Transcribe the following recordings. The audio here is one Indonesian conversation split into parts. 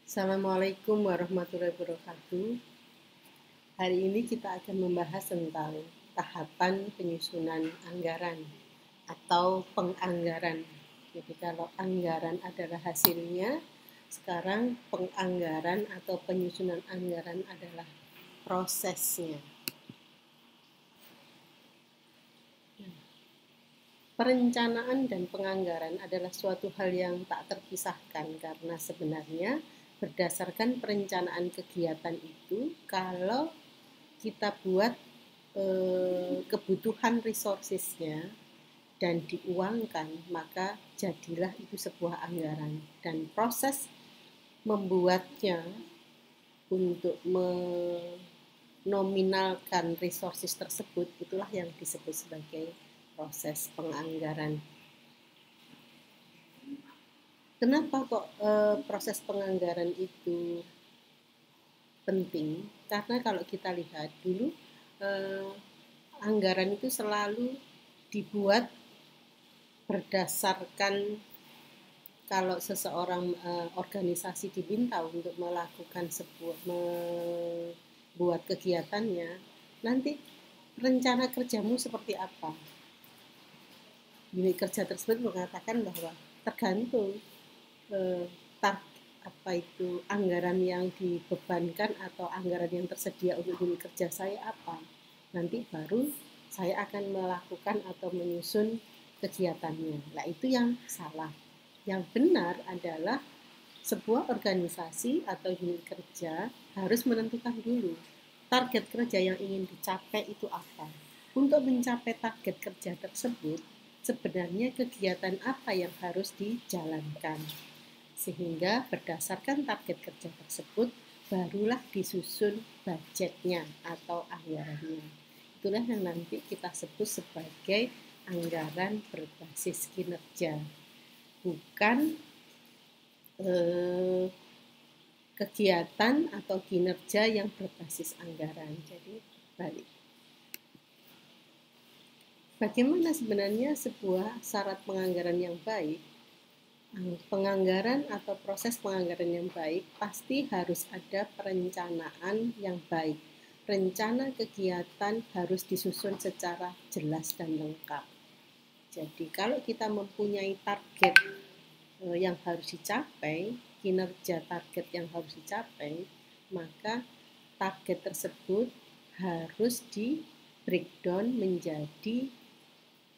Assalamualaikum warahmatullahi wabarakatuh. Hari ini kita akan membahas tentang tahapan penyusunan anggaran atau penganggaran. Jadi kalau anggaran adalah hasilnya, sekarang penganggaran atau penyusunan anggaran adalah prosesnya. Perencanaan dan penganggaran adalah suatu hal yang tak terpisahkan karena sebenarnya berdasarkan perencanaan kegiatan itu, kalau kita buat kebutuhan resourcesnya dan diuangkan, maka jadilah itu sebuah anggaran. Dan proses membuatnya untuk menominalkan resources tersebut, itulah yang disebut sebagai proses penganggaran. Kenapa kok proses penganggaran itu penting? Karena kalau kita lihat dulu, anggaran itu selalu dibuat berdasarkan, kalau seseorang organisasi diminta untuk melakukan membuat kegiatannya, nanti rencana kerjamu seperti apa? Unit kerja tersebut mengatakan bahwa tergantung anggaran yang dibebankan atau anggaran yang tersedia untuk unit kerja saya apa. Nanti baru saya akan melakukan atau menyusun kegiatannya. Nah, itu yang salah. Yang benar adalah sebuah organisasi atau unit kerja harus menentukan dulu target kerja yang ingin dicapai itu apa. Untuk mencapai target kerja tersebut, sebenarnya kegiatan apa yang harus dijalankan. Sehingga berdasarkan target kerja tersebut, barulah disusun budgetnya atau anggarannya. Itulah yang nanti kita sebut sebagai anggaran berbasis kinerja, bukan kegiatan atau kinerja yang berbasis anggaran. Jadi balik. Bagaimana sebenarnya sebuah syarat penganggaran yang baik? Penganggaran atau proses penganggaran yang baik pasti harus ada perencanaan yang baik. Rencana kegiatan harus disusun secara jelas dan lengkap. Jadi kalau kita mempunyai target yang harus dicapai, kinerja target yang harus dicapai, maka target tersebut harus di breakdown menjadi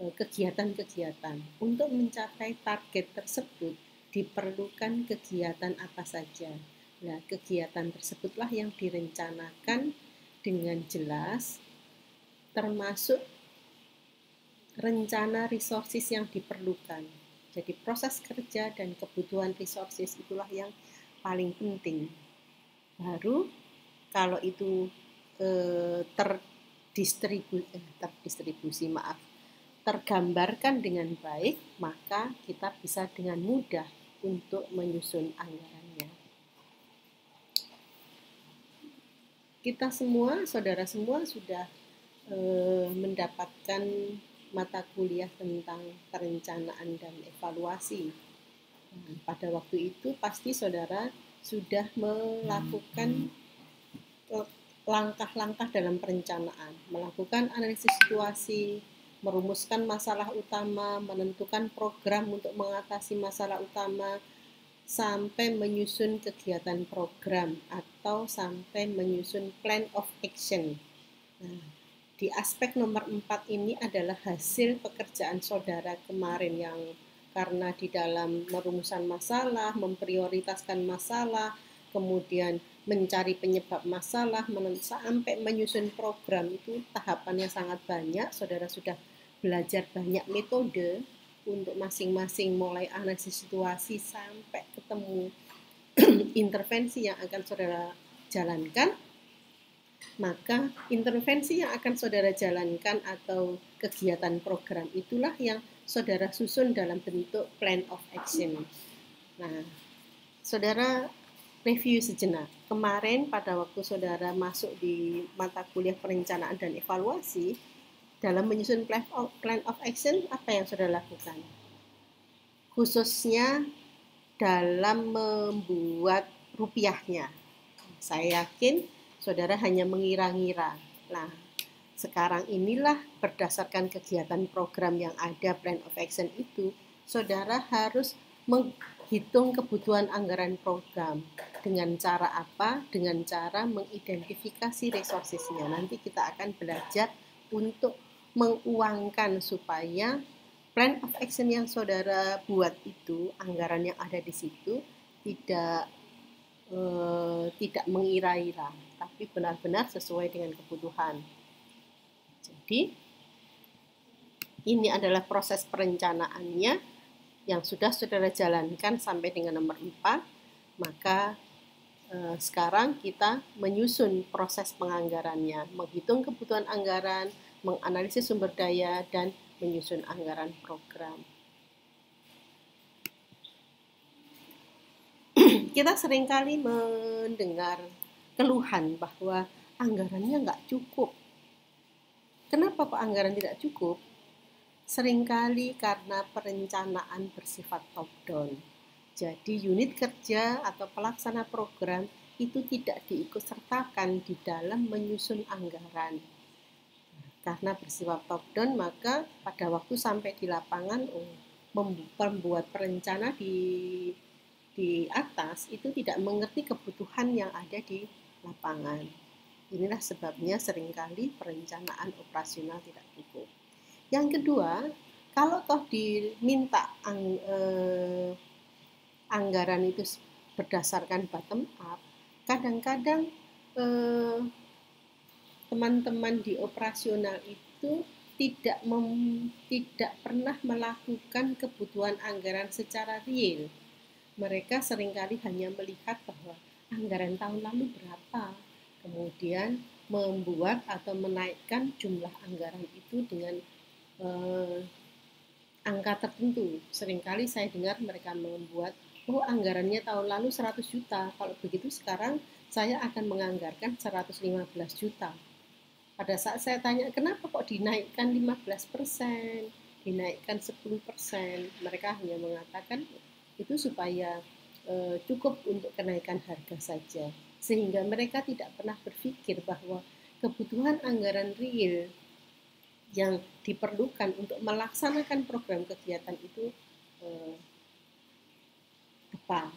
kegiatan-kegiatan. Untuk mencapai target tersebut diperlukan kegiatan apa saja. Nah, kegiatan tersebutlah yang direncanakan dengan jelas, termasuk rencana resources yang diperlukan. Jadi proses kerja dan kebutuhan resources itulah yang paling penting. Baru kalau itu tergambarkan dengan baik, maka kita bisa dengan mudah untuk menyusun anggarannya. Kita semua, saudara semua sudah mendapatkan mata kuliah tentang perencanaan dan evaluasi. Pada waktu itu pasti saudara sudah melakukan langkah-langkah dalam perencanaan, melakukan analisis situasi, merumuskan masalah utama, menentukan program untuk mengatasi masalah utama, sampai menyusun kegiatan program atau sampai menyusun plan of action. Nah, di aspek nomor 4 ini adalah hasil pekerjaan saudara kemarin, yang karena di dalam merumusan masalah, memprioritaskan masalah, kemudian mencari penyebab masalah, sampai menyusun program, itu tahapannya sangat banyak. Saudara sudah belajar banyak metode untuk masing-masing, mulai analisis situasi sampai ketemu intervensi yang akan saudara jalankan. Maka intervensi yang akan saudara jalankan atau kegiatan program itulah yang saudara susun dalam bentuk plan of action. Nah, saudara review sejenak. Kemarin pada waktu saudara masuk di mata kuliah perencanaan dan evaluasi, dalam menyusun plan of action, apa yang saudara lakukan? Khususnya dalam membuat rupiahnya. Saya yakin saudara hanya mengira-ngira. Nah, sekarang inilah berdasarkan kegiatan program yang ada, Plan of Action itu, saudara harus menghitung kebutuhan anggaran program. Dengan cara apa? Dengan cara mengidentifikasi resourcesnya. Nanti kita akan belajar untuk menguangkan supaya Plan of Action yang saudara buat itu, anggaran yang ada di situ, tidak mengira-ira, tapi benar-benar sesuai dengan kebutuhan. Jadi, ini adalah proses perencanaannya yang sudah saudara jalankan sampai dengan nomor 4, maka sekarang kita menyusun proses penganggarannya, menghitung kebutuhan anggaran, menganalisis sumber daya, dan menyusun anggaran program. Kita seringkali mendengar keluhan bahwa anggarannya nggak cukup. Kenapa Pak anggaran tidak cukup? Seringkali karena perencanaan bersifat top-down. Jadi unit kerja atau pelaksana program itu tidak diikutsertakan di dalam menyusun anggaran. Karena bersifat top-down, maka pada waktu sampai di lapangan, membuat perencana di atas itu tidak mengerti kebutuhan yang ada di lapangan. Inilah sebabnya seringkali perencanaan operasional tidak cukup. Yang kedua, kalau toh diminta anggaran itu berdasarkan bottom up, kadang-kadang teman-teman di operasional itu tidak pernah melakukan kebutuhan anggaran secara real. Mereka seringkali hanya melihat bahwa anggaran tahun lalu berapa, kemudian membuat atau menaikkan jumlah anggaran itu dengan angka tertentu. Seringkali saya dengar mereka membuat, anggarannya tahun lalu 100 juta, kalau begitu sekarang saya akan menganggarkan 115 juta. Pada saat saya tanya, kenapa kok dinaikkan 15%, dinaikkan 10%, mereka hanya mengatakan itu supaya cukup untuk kenaikan harga saja. Sehingga mereka tidak pernah berpikir bahwa kebutuhan anggaran real yang diperlukan untuk melaksanakan program kegiatan itu apa.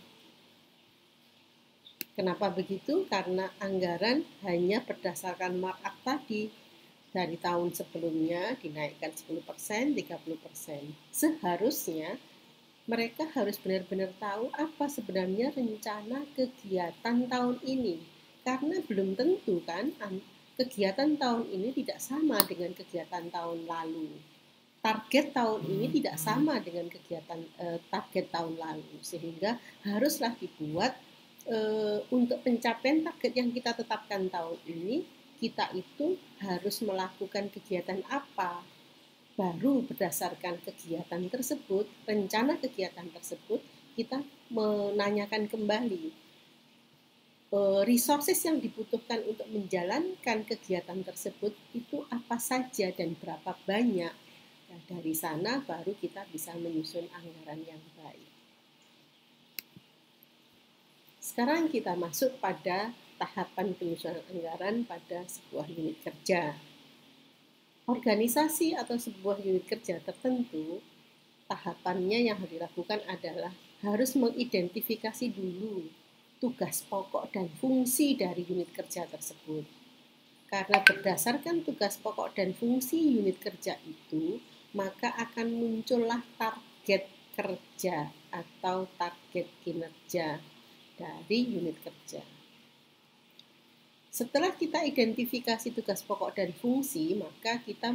Kenapa begitu? Karena anggaran hanya berdasarkan markup tadi. Dari tahun sebelumnya dinaikkan 10%, 30%. Seharusnya mereka harus benar-benar tahu apa sebenarnya rencana kegiatan tahun ini. Karena belum tentu kan kegiatan tahun ini tidak sama dengan kegiatan tahun lalu. Target tahun ini tidak sama dengan kegiatan target tahun lalu, sehingga haruslah dibuat untuk pencapaian target yang kita tetapkan tahun ini, kita itu harus melakukan kegiatan apa. Baru berdasarkan kegiatan tersebut, rencana kegiatan tersebut, kita menanyakan kembali resources yang dibutuhkan untuk menjalankan kegiatan tersebut itu apa saja dan berapa banyak. Nah, dari sana baru kita bisa menyusun anggaran yang baik. Sekarang kita masuk pada tahapan penyusunan anggaran pada sebuah unit kerja. Organisasi atau sebuah unit kerja tertentu, tahapannya yang harus dilakukan adalah harus mengidentifikasi dulu tugas pokok dan fungsi dari unit kerja tersebut. Karena berdasarkan tugas pokok dan fungsi unit kerja itu, maka akan muncullah target kerja atau target kinerja dari unit kerja. Setelah kita identifikasi tugas pokok dan fungsi, maka kita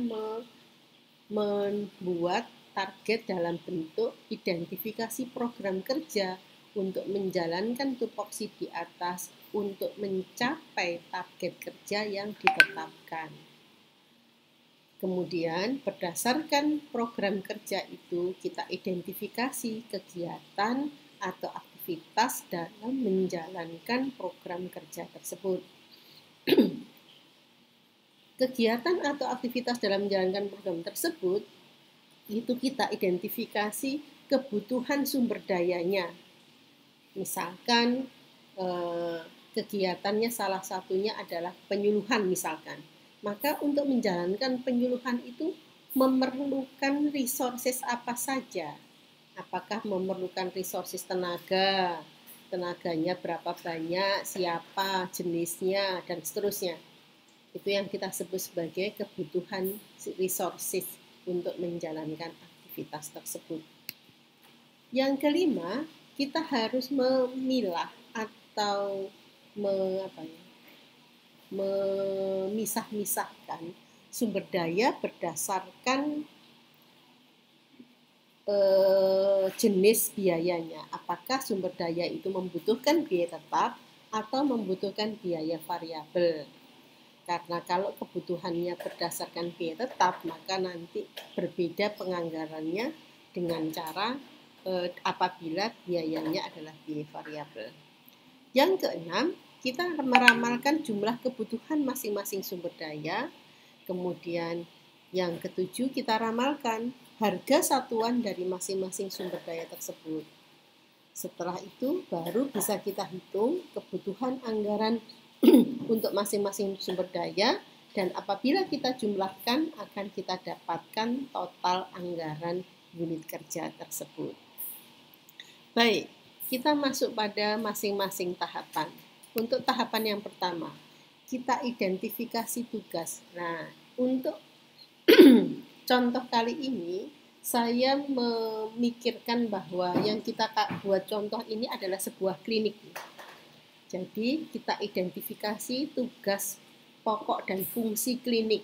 membuat target dalam bentuk identifikasi program kerja untuk menjalankan tupoksi di atas untuk mencapai target kerja yang ditetapkan. Kemudian berdasarkan program kerja itu kita identifikasi kegiatan atau aktivitas dalam menjalankan program kerja tersebut. Kegiatan atau aktivitas dalam menjalankan program tersebut itu kita identifikasi kebutuhan sumber dayanya. Misalkan kegiatannya salah satunya adalah penyuluhan misalkan. Maka untuk menjalankan penyuluhan itu memerlukan resources apa saja? Apakah memerlukan resources tenaga, tenaganya berapa banyak, siapa, jenisnya, dan seterusnya. Itu yang kita sebut sebagai kebutuhan resources untuk menjalankan aktivitas tersebut. Yang kelima, kita harus memilah atau memisah-misahkan sumber daya berdasarkan jenis biayanya. Apakah sumber daya itu membutuhkan biaya tetap atau membutuhkan biaya variabel. Karena kalau kebutuhannya berdasarkan biaya tetap, maka nanti berbeda penganggarannya dengan cara apabila biayanya adalah biaya variabel. Yang keenam, kita meramalkan jumlah kebutuhan masing-masing sumber daya. Kemudian yang ketujuh, kita ramalkan harga satuan dari masing-masing sumber daya tersebut. Setelah itu baru bisa kita hitung kebutuhan anggaran untuk masing-masing sumber daya, dan apabila kita jumlahkan akan kita dapatkan total anggaran unit kerja tersebut. Baik, kita masuk pada masing-masing tahapan. Untuk tahapan yang pertama, kita identifikasi tugas. Nah, untuk contoh kali ini saya memikirkan bahwa yang kita buat contoh ini adalah sebuah klinik. Jadi kita identifikasi tugas pokok dan fungsi klinik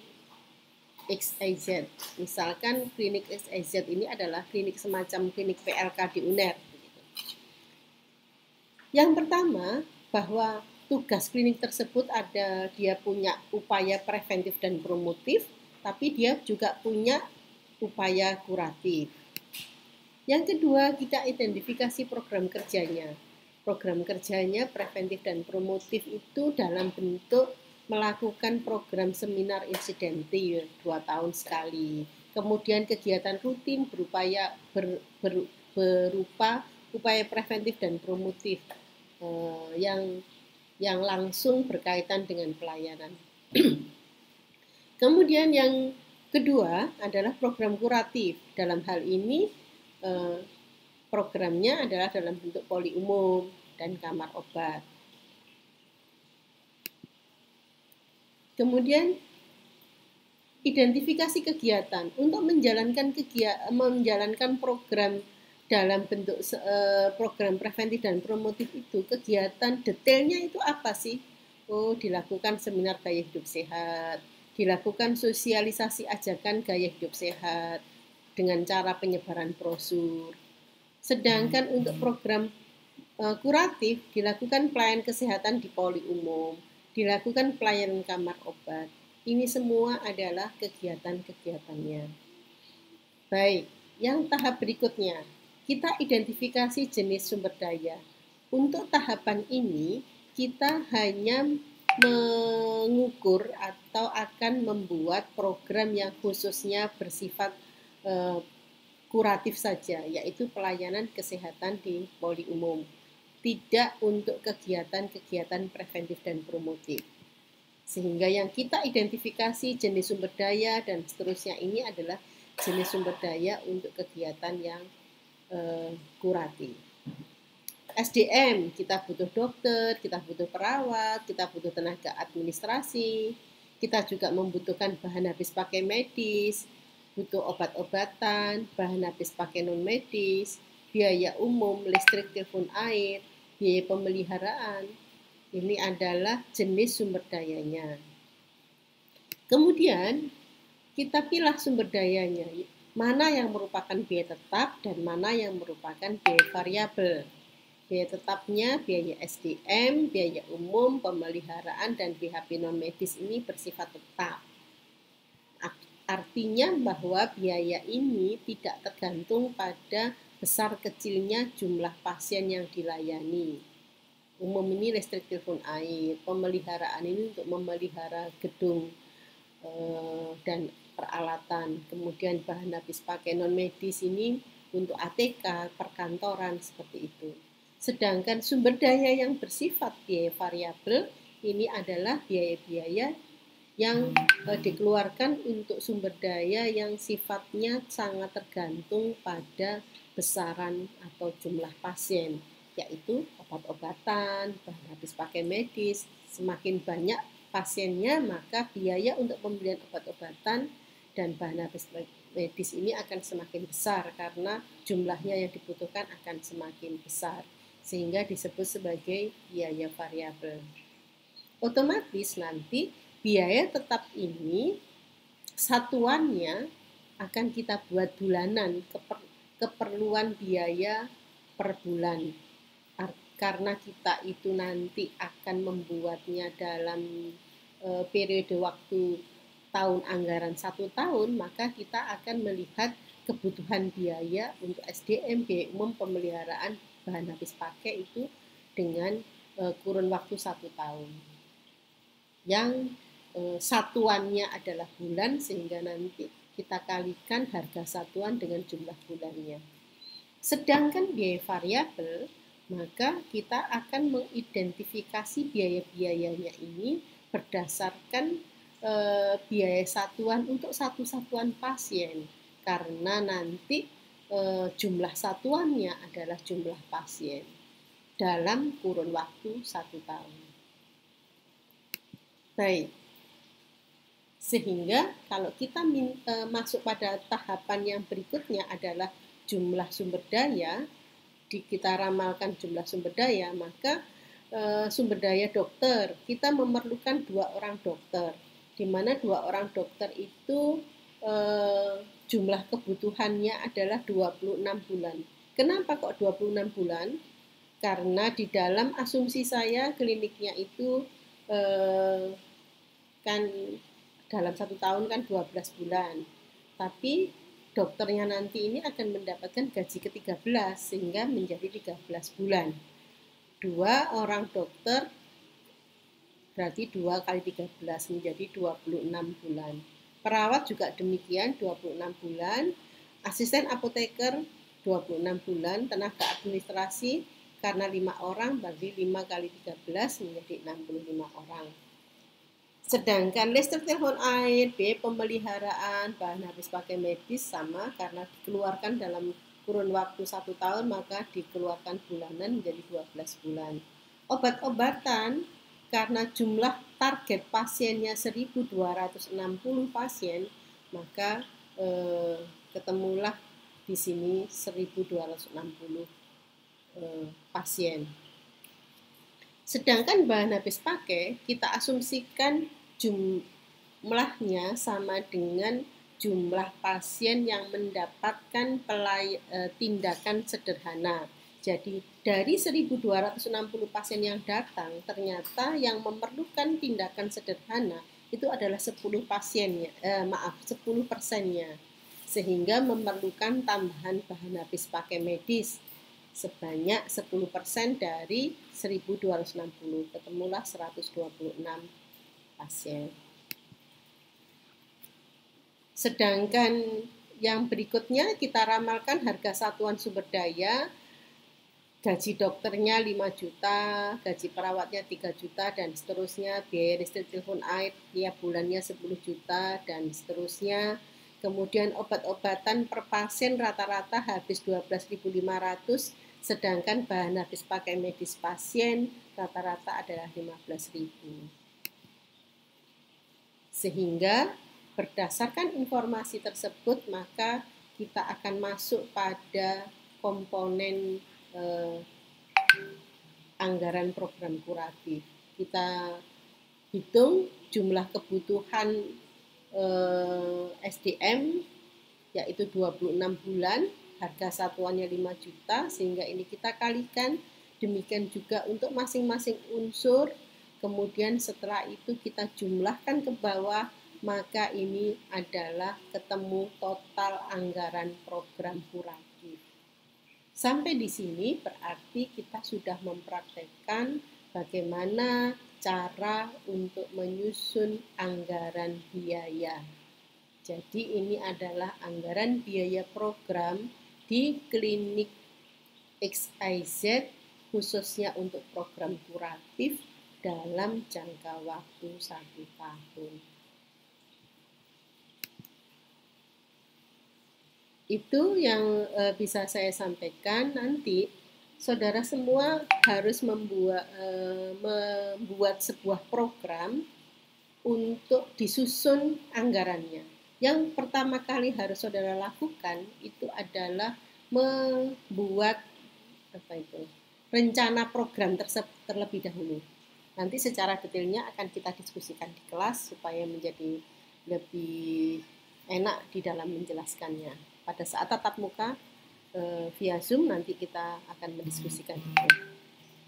XYZ. Misalkan klinik XYZ ini adalah klinik semacam klinik PLK di UNER. Yang pertama, bahwa tugas klinik tersebut dia punya upaya preventif dan promotif, tapi dia juga punya upaya kuratif. Yang kedua, kita identifikasi program kerjanya. Program kerjanya preventif dan promotif itu dalam bentuk melakukan program seminar insidentil 2 tahun sekali. Kemudian kegiatan rutin berupa upaya preventif dan promotif yang langsung berkaitan dengan pelayanan. Kemudian yang kedua adalah program kuratif. Dalam hal ini programnya adalah dalam bentuk poli umum dan kamar obat. Kemudian identifikasi kegiatan untuk menjalankan program dalam bentuk program preventif dan promotif itu, kegiatan detailnya itu apa sih? Dilakukan seminar gaya hidup sehat, dilakukan sosialisasi ajakan gaya hidup sehat dengan cara penyebaran brosur. Sedangkan untuk program kuratif dilakukan pelayanan kesehatan di poli umum, dilakukan pelayanan kamar obat. Ini semua adalah kegiatan-kegiatannya. Baik, yang tahap berikutnya, kita identifikasi jenis sumber daya. Untuk tahapan ini, kita hanya mengukur atau akan membuat program yang khususnya bersifat kuratif saja, yaitu pelayanan kesehatan di poli umum. Tidak untuk kegiatan-kegiatan preventif dan promotif. Sehingga yang kita identifikasi jenis sumber daya dan seterusnya ini adalah jenis sumber daya untuk kegiatan yang kuratif. SDM, kita butuh dokter, kita butuh perawat, kita butuh tenaga administrasi, kita juga membutuhkan bahan habis pakai medis, butuh obat-obatan, bahan habis pakai non-medis, biaya umum, listrik, telepon air, biaya pemeliharaan. Ini adalah jenis sumber dayanya. Kemudian kita pilih sumber dayanya, mana yang merupakan biaya tetap dan mana yang merupakan biaya variabel. Biaya tetapnya biaya SDM, biaya umum, pemeliharaan, dan BHP non-medis ini bersifat tetap. Artinya bahwa biaya ini tidak tergantung pada besar kecilnya jumlah pasien yang dilayani. Umum ini listrik, telepon air, pemeliharaan ini untuk memelihara gedung dan peralatan, kemudian bahan habis pakai non medis ini untuk ATK, perkantoran, seperti itu. Sedangkan sumber daya yang bersifat biaya variabel ini adalah biaya-biaya yang dikeluarkan untuk sumber daya yang sifatnya sangat tergantung pada besaran atau jumlah pasien, yaitu obat-obatan, bahan habis pakai medis. Semakin banyak pasiennya, maka biaya untuk pembelian obat-obatan dan bahan habis medis ini akan semakin besar karena jumlahnya yang dibutuhkan akan semakin besar, sehingga disebut sebagai biaya variabel. Otomatis nanti biaya tetap ini satuannya akan kita buat bulanan, keperluan biaya per bulan. Karena kita itu nanti akan membuatnya dalam periode waktu tahun anggaran 1 tahun, maka kita akan melihat kebutuhan biaya untuk SDM, biaya umum pemeliharaan bahan habis pakai itu dengan kurun waktu 1 tahun. Yang satuannya adalah bulan, sehingga nanti kita kalikan harga satuan dengan jumlah bulannya. Sedangkan biaya variabel, maka kita akan mengidentifikasi biaya-biayanya ini berdasarkan biaya satuan untuk satu satuan pasien, karena nanti jumlah satuannya adalah jumlah pasien dalam kurun waktu 1 tahun. Baik, sehingga kalau kita masuk pada tahapan yang berikutnya adalah jumlah sumber daya, kita ramalkan jumlah sumber daya, maka sumber daya dokter, kita memerlukan 2 orang dokter, di mana 2 orang dokter itu jumlah kebutuhannya adalah 26 bulan. Kenapa kok 26 bulan? Karena di dalam asumsi saya kliniknya itu kan dalam 1 tahun kan 12 bulan. Tapi dokternya nanti ini akan mendapatkan gaji ke-13 sehingga menjadi 13 bulan. 2 orang dokter berarti 2 kali 13 menjadi 26 bulan. Perawat juga demikian 26 bulan. Asisten apoteker 26 bulan. Tenaga administrasi karena 5 orang berarti 5 kali 13 menjadi 65 orang. Sedangkan listrik, telepon, air, biaya pemeliharaan, bahan habis pakai medis sama, karena dikeluarkan dalam kurun waktu 1 tahun maka dikeluarkan bulanan menjadi 12 bulan. Obat-obatan karena jumlah target pasiennya 1.260 pasien, maka ketemulah di sini 1.260 pasien. Sedangkan bahan habis pakai kita asumsikan jumlahnya sama dengan jumlah pasien yang mendapatkan tindakan sederhana. Jadi dari 1.260 pasien yang datang, ternyata yang memerlukan tindakan sederhana itu adalah 10%-nya, sehingga memerlukan tambahan bahan habis pakai medis sebanyak 10% dari 1.260, ketemulah 126 pasien. Sedangkan yang berikutnya kita ramalkan harga satuan sumber daya, gaji dokternya 5 juta, gaji perawatnya 3 juta, dan seterusnya, biaya listrik, telepon, air tiap bulannya 10 juta, dan seterusnya. Kemudian obat-obatan per pasien rata-rata habis 12.500, sedangkan bahan habis pakai medis pasien rata-rata adalah 15.000. Sehingga berdasarkan informasi tersebut maka kita akan masuk pada komponen anggaran program kuratif. Kita hitung jumlah kebutuhan SDM yaitu 26 bulan, harga satuannya 5 juta, sehingga ini kita kalikan. Demikian juga untuk masing-masing unsur. Kemudian setelah itu kita jumlahkan ke bawah, maka ini adalah ketemu total anggaran program kuratif. Sampai di sini berarti kita sudah mempraktekkan bagaimana cara untuk menyusun anggaran biaya. Jadi ini adalah anggaran biaya program di klinik XIZ khususnya untuk program kuratif dalam jangka waktu 1 tahun. Itu yang bisa saya sampaikan. Nanti saudara semua harus membuat sebuah program untuk disusun anggarannya. Yang pertama kali harus saudara lakukan itu adalah membuat rencana program tersebut terlebih dahulu. Nanti secara detailnya akan kita diskusikan di kelas supaya menjadi lebih enak di dalam menjelaskannya. Pada saat tatap muka via Zoom nanti kita akan mendiskusikan itu.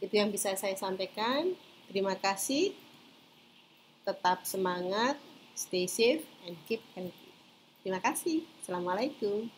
Itu yang bisa saya sampaikan. Terima kasih. Tetap semangat, stay safe, and keep healthy. Terima kasih. Assalamualaikum.